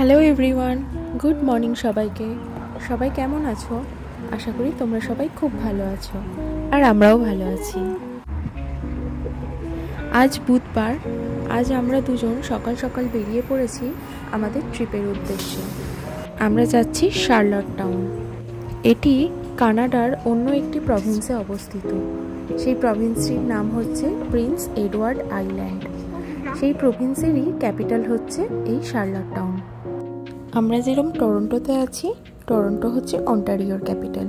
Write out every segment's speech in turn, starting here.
Hello everyone, good morning সবাইকে। সবাই কেমন আছো? আশা করি তোমরা সবাই খুব ভালো আছো, আর আমরাও ভালো আছি। আজ বুধবার। আজ আমরা দুজন সকাল সকাল বেরিয়ে পড়েছি আমাদের ট্রিপের উদ্দেশ্যে। আমরা যাচ্ছি শার্লট টাউন। এটি কানাডার অন্য একটি প্রভিন্সে অবস্থিত। সেই প্রভিন্সটির নাম হচ্ছে প্রিন্স এডওয়ার্ড আইল্যান্ড। সেই প্রভিন্সেরই ক্যাপিটাল হচ্ছে এই শার্লট টাউন। আমরা যেরকম টরন্টোতে আছি, টরন্টো হচ্ছে অন্টারিওর ক্যাপিটাল,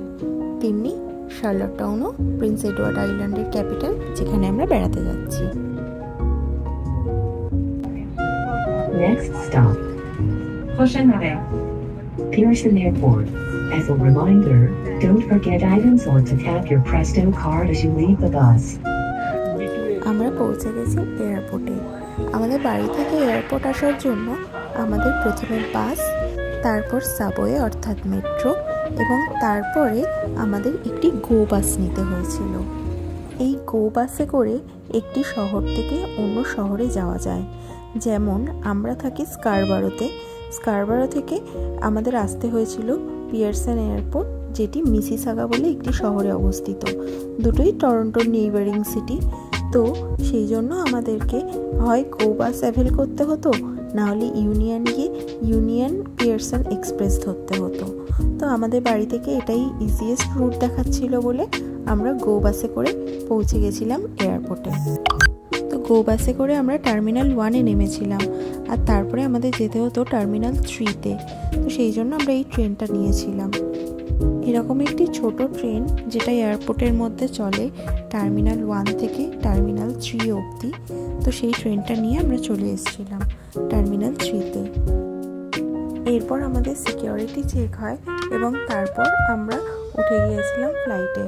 তেমনি শার্লট টাউনও প্রিন্স এডওয়ার্ড আইল্যান্ডের ক্যাপিটাল, যেখানে আমরা বেড়াতে যাচ্ছি। Next stop, Cochonnerie, Pearson Airport. As a reminder, don't forget items or to tap your Presto card as you leave the bus. আমরা পৌঁছে গেছি এয়ারপোর্টে। আমাদের বাড়ি থেকে এয়ারপোর্ট আসার জন্য আমাদের প্রথমে বাস, তারপর সাবওয়ে অর্থাৎ মেট্রো, এবং তারপরে আমাদের একটি গো বাস নিতে হয়েছিল। এই গো বাসে করে একটি শহর থেকে অন্য শহরে যাওয়া যায়। যেমন আমরা থাকি স্কারবারোতে, স্কারবারো থেকে আমাদের আসতে হয়েছিল পিয়ারসন এয়ারপোর্ট, যেটি মিসিসাগা বলে একটি শহরে অবস্থিত। দুটোই টরন্টোর নেইবারিং সিটি। তো সেই জন্য আমাদেরকে হয় গো বাস অ্যাভেল করতে হতো, নাহলে ইউনিয়ন গিয়ে ইউনিয়ন পিয়ারসন এক্সপ্রেস ধরতে হতো। তো আমাদের বাড়ি থেকে এটাই ইজিয়েস্ট রুট দেখাচ্ছিল বলে আমরা গো বাসে করে পৌঁছে গেছিলাম এয়ারপোর্টে। তো গো বাসে করে আমরা টার্মিনাল 1-এ নেমেছিলাম, আর তারপরে আমাদের যেতে হতো টার্মিনাল 3-তে। তো সেই জন্য আমরা এই ট্রেনটা নিয়েছিলাম। এরকম একটি ছোট ট্রেন যেটা এয়ারপোর্টের মধ্যে চলে টার্মিনাল 1 থেকে টার্মিনাল 3 অবধি। তো সেই ট্রেনটা নিয়ে আমরা চলে এসেছিলাম টার্মিনাল 3-তে। এরপর আমাদের সিকিউরিটি চেক হয় এবং তারপর আমরা উঠে গিয়েছিলাম ফ্লাইটে।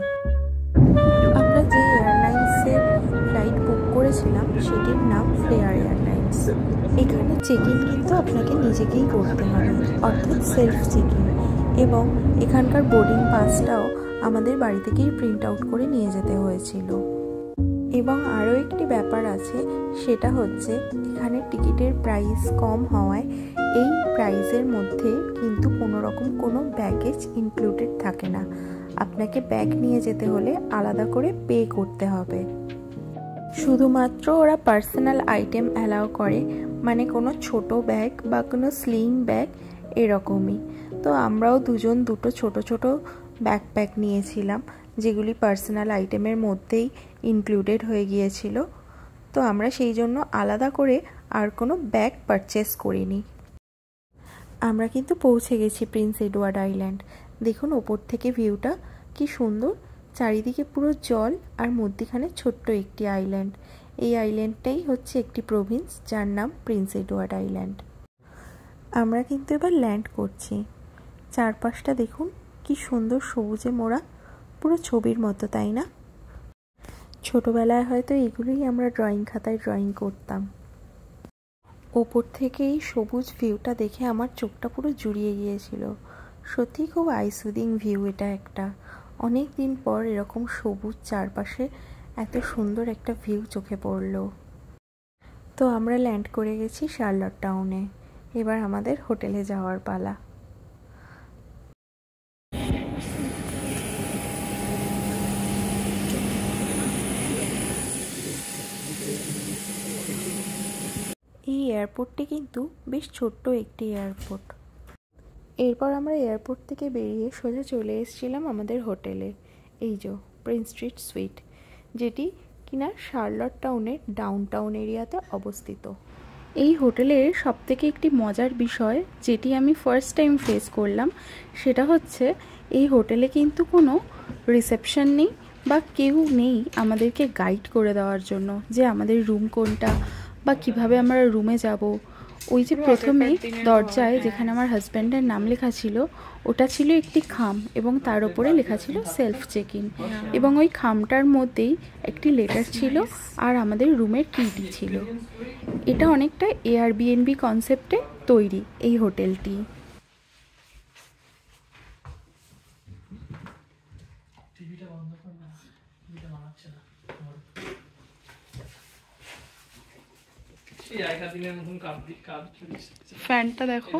আমরা যে এয়ারলাইন্সের ফ্লাইট বুক করেছিলাম সেটির নাম ফ্লেয়ার এয়ারলাইন্স। এখানে চেক ইন কিন্তু আপনাকে নিজেকেই করতে হবে, অর্থাৎ সেলফ চেক ইন, এবং এখানকার বোর্ডিং পাসটাও আমাদের বাড়ি থেকেই প্রিন্ট আউট করে নিয়ে যেতে হয়েছিল। এবং আরও একটি ব্যাপার আছে, সেটা হচ্ছে এখানে টিকিটের প্রাইস কম হওয়ায় এই প্রাইসের মধ্যে কিন্তু কোনো রকম কোনো ব্যাগেজ ইনক্লুডেড থাকে না। আপনাকে ব্যাগ নিয়ে যেতে হলে আলাদা করে পে করতে হবে। শুধুমাত্র ওরা পার্সোনাল আইটেম অ্যালাউ করে, মানে কোনো ছোট ব্যাগ বা কোনো স্লিং ব্যাগ এরকমই। তো আমরাও দুজন দুটো ছোট ছোট ব্যাকপ্যাক নিয়েছিলাম, যেগুলি পার্সোনাল আইটেমের মধ্যেই ইনক্লুডেড হয়ে গিয়েছিল। তো আমরা সেই জন্য আলাদা করে আর কোনো ব্যাগ পারচেস করিনি। আমরা কিন্তু পৌঁছে গেছি প্রিন্স এডওয়ার্ড আইল্যান্ড। দেখুন ওপর থেকে ভিউটা কি সুন্দর, চারিদিকে পুরো জল, আর মধ্যিখানে ছোট্ট একটি আইল্যান্ড। এই আইল্যান্ডটাই হচ্ছে একটি প্রভিন্স, যার নাম প্রিন্স এডওয়ার্ড আইল্যান্ড। আমরা কিন্তু এবার ল্যান্ড করছি। চারপাশটা দেখুন কি সুন্দর সবুজে মোড়া, পুরো ছবির মতো, তাই না? ছোটবেলায় হয়তো এগুলোই আমরা ড্রয়িং খাতায় ড্রয়িং করতাম। ওপর থেকে এই সবুজ ভিউটা দেখে আমার চোখটা পুরো জুড়িয়ে গিয়েছিল। সত্যিই খুব আইসুদিং ভিউ এটা একটা। অনেক দিন পর এরকম সবুজ চারপাশে এত সুন্দর একটা ভিউ চোখে পড়ল। তো আমরা ল্যান্ড করে গেছি শার্লট টাউনে। এবার আমাদের হোটেলে যাওয়ার পালা। এই এয়ারপোর্টটি কিন্তু বেশ ছোট্ট একটি এয়ারপোর্ট। এরপর আমরা এয়ারপোর্ট থেকে বেরিয়ে সোজা চলে এসেছিলাম আমাদের হোটেলে, এই যে প্রিন্স স্ট্রিট সুইট, যেটি কিনা শার্লট টাউনের ডাউনটাউন এরিয়াতে অবস্থিত। এই হোটেলের সবথেকে একটি মজার বিষয় যেটি আমি ফার্স্ট টাইম ফেস করলাম, সেটা হচ্ছে এই হোটেলে কিন্তু কোনো রিসেপশন নেই বা কেউ নেই আমাদেরকে গাইড করে দেওয়ার জন্য যে আমাদের রুম কোনটা বা কিভাবে আমরা রুমে যাব। ওই যে প্রথমেই দরজায় যেখানে আমার হাজব্যান্ডের নাম লেখা ছিল, ওটা ছিল একটি খাম, এবং তার উপরে লেখা ছিল সেলফ চেক ইন, এবং ওই খামটার মধ্যেই একটি লেটার ছিল আর আমাদের রুমের কিটি ছিল। এটা অনেকটা এয়ারবিএনবি কনসেপ্টে তৈরি এই হোটেলটি। ফ্যানটা দেখো।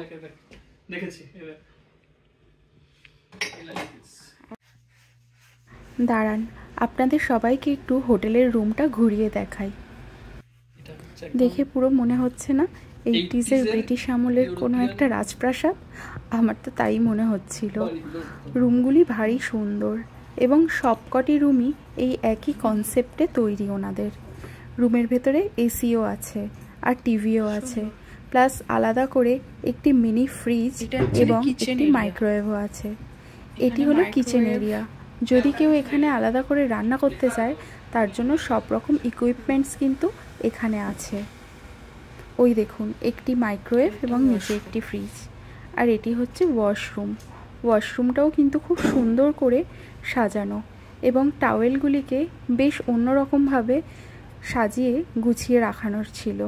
দাঁড়ান, আপনাদের সবাইকে একটু হোটেলের রুমটা ঘুরিয়ে দেখাই। দেখে পুরো মনে হচ্ছে না 80s-এর ব্রিটিশ আমলের কোনো একটা রাজপ্রাসাদ? আমার তো তাই মনে হচ্ছিল। রুমগুলি ভারী সুন্দর এবং সবকটি রুমই এই একই কনসেপ্টে তৈরি ওনাদের। রুমের ভেতরে এসিও আছে আর টিভিও আছে, প্লাস আলাদা করে একটি মিনি ফ্রিজ এবং একটি মাইক্রোওয়েভও আছে। এটি হলো কিচেন এরিয়া। যদি কেউ এখানে আলাদা করে রান্না করতে চায় তার জন্য সব রকম ইকুইপমেন্টস কিন্তু এখানে আছে। ওই দেখুন, একটি মাইক্রোওয়েভ এবং নিচে একটি ফ্রিজ। আর এটি হচ্ছে ওয়াশরুম। ওয়াশরুমটাও কিন্তু খুব সুন্দর করে সাজানো এবং টাওয়েলগুলিকে বেশ অন্যরকমভাবে সাজিয়ে গুছিয়ে রাখানোর ছিল।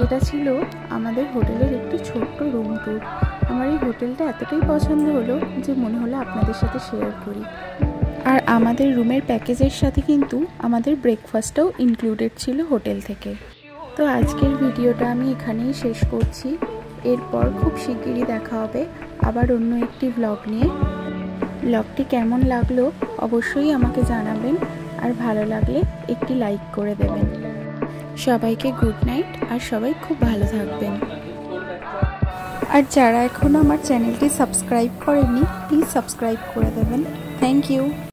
এটা ছিল আমাদের হোটেলের একটি ছোট্ট রুম ট্যুর। আমার এই হোটেলটা এতটাই পছন্দ হলো যে মনে হলো আপনাদের সাথে শেয়ার করি। আর আমাদের রুমের প্যাকেজের সাথে কিন্তু আমাদের ব্রেকফাস্টটাও ইনক্লুডেড ছিল হোটেল থেকে। তো আজকের ভিডিওটা আমি এখানেই শেষ করছি। এরপর খুব শিগগিরই দেখা হবে আবার অন্য একটি ব্লগ নিয়ে। ব্লগটি কেমন লাগলো অবশ্যই আমাকে জানাবেন, আর ভালো লাগলে একটি লাইক করে দেবেন। সবাইকে গুড নাইট, আর সবাই খুব ভালো থাকবেন। আর যারা এখনও আমার চ্যানেলটি সাবস্ক্রাইব করেননি প্লিজ সাবস্ক্রাইব করে দেবেন। Thank you.